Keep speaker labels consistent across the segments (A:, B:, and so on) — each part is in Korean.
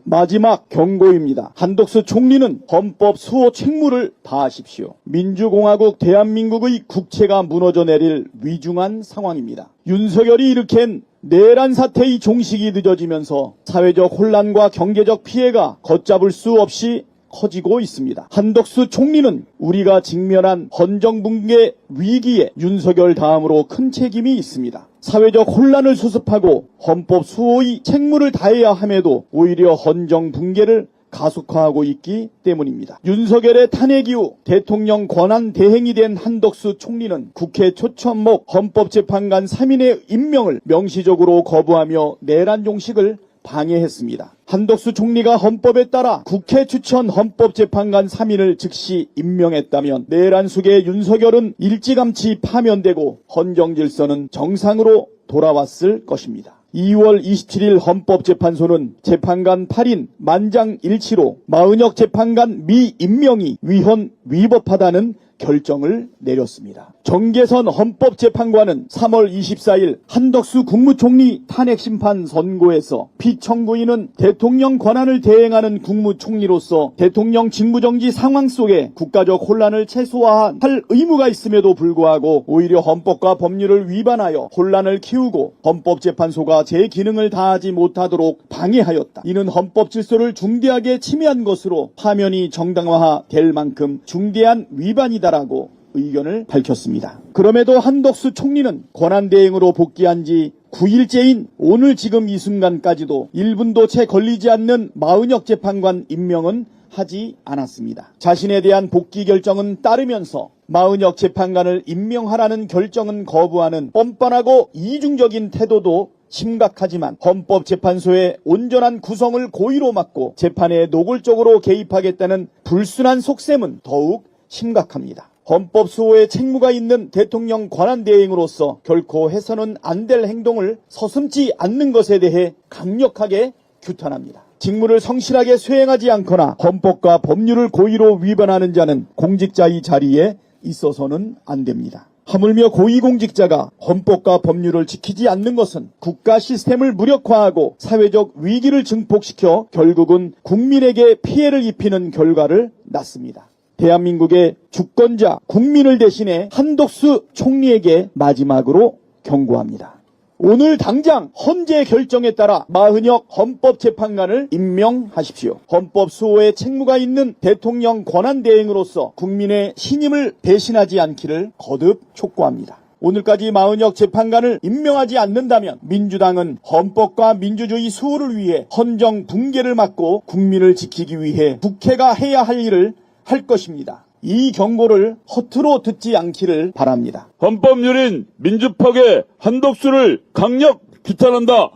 A: 마지막 경고입니다. 한덕수 총리는 헌법 수호 책무를 다하십시오. 민주공화국 대한민국의 국채가 무너져 내릴 위중한 상황입니다. 윤석열이 일으킨 내란 사태의 종식이 늦어지면서 사회적 혼란과 경제적 피해가 걷잡을 수 없이 커지고 있습니다. 한덕수 총리는 우리가 직면한 헌정붕괴 위기에 윤석열 다음으로 큰 책임이 있습니다. 사회적 혼란을 수습하고 헌법 수호의 책무를 다해야 함에도 오히려 헌정붕괴를 가속화하고 있기 때문입니다. 윤석열의 탄핵 이후 대통령 권한 대행이 된 한덕수 총리는 국회 초천목 헌법재판관 3인의 임명을 명시적으로 거부하며 내란 종식을 방해했습니다. 한덕수 총리가 헌법에 따라 국회 추천 헌법재판관 3인을 즉시 임명했다면 내란 속의 윤석열은 일찌감치 파면되고 헌정질서는 정상으로 돌아왔을 것입니다. 2월 27일 헌법재판소는 재판관 8인 만장일치로 마은혁 재판관 미임명이 위헌 위법하다는 결정을 내렸습니다. 정계선 헌법재판관은 3월 24일 한덕수 국무총리 탄핵심판 선고에서 피청구인은 대통령 권한을 대행하는 국무총리로서 대통령 직무정지 상황 속에 국가적 혼란을 최소화할 의무가 있음에도 불구하고 오히려 헌법과 법률을 위반하여 혼란을 키우고 헌법재판소가 제 기능을 다하지 못하도록 방해하였다. 이는 헌법 질서를 중대하게 침해한 것으로 파면이 정당화될 만큼 중대한 위반이다 라고 의견을 밝혔습니다. 그럼에도 한덕수 총리는 권한대행으로 복귀한 지 9일째인 오늘 지금 이 순간까지도 1분도 채 걸리지 않는 마은혁 재판관 임명은 하지 않았습니다. 자신에 대한 복귀 결정은 따르면서 마은혁 재판관을 임명하라는 결정은 거부하는 뻔뻔하고 이중적인 태도도 심각하지만 헌법재판소의 온전한 구성을 고의로 막고 재판에 노골적으로 개입하겠다는 불순한 속셈은 더욱 심각합니다. 헌법 수호의 책무가 있는 대통령 권한대행으로서 결코 해서는 안 될 행동을 서슴지 않는 것에 대해 강력하게 규탄합니다. 직무를 성실하게 수행하지 않거나 헌법과 법률을 고의로 위반하는 자는 공직자의 자리에 있어서는 안 됩니다. 하물며 고위공직자가 헌법과 법률을 지키지 않는 것은 국가 시스템을 무력화하고 사회적 위기를 증폭시켜 결국은 국민에게 피해를 입히는 결과를 낳습니다. 대한민국의 주권자 국민을 대신해 한덕수 총리에게 마지막으로 경고합니다. 오늘 당장 헌재 결정에 따라 마은혁 헌법재판관을 임명하십시오. 헌법 수호의 책무가 있는 대통령 권한대행으로서 국민의 신임을 배신하지 않기를 거듭 촉구합니다. 오늘까지 마은혁 재판관을 임명하지 않는다면 민주당은 헌법과 민주주의 수호를 위해 헌정 붕괴를 막고 국민을 지키기 위해 국회가 해야 할 일을 할 것입니다. 이 경고를 허투루 듣지 않기를 바랍니다.
B: 헌법유린 민주파괴 한덕수를 강력 규탄한다.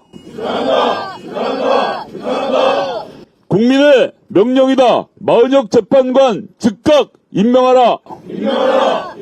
B: 규탄한다. 국민의 명령이다. 마은혁 재판관 즉각 임명하라. 임명하라.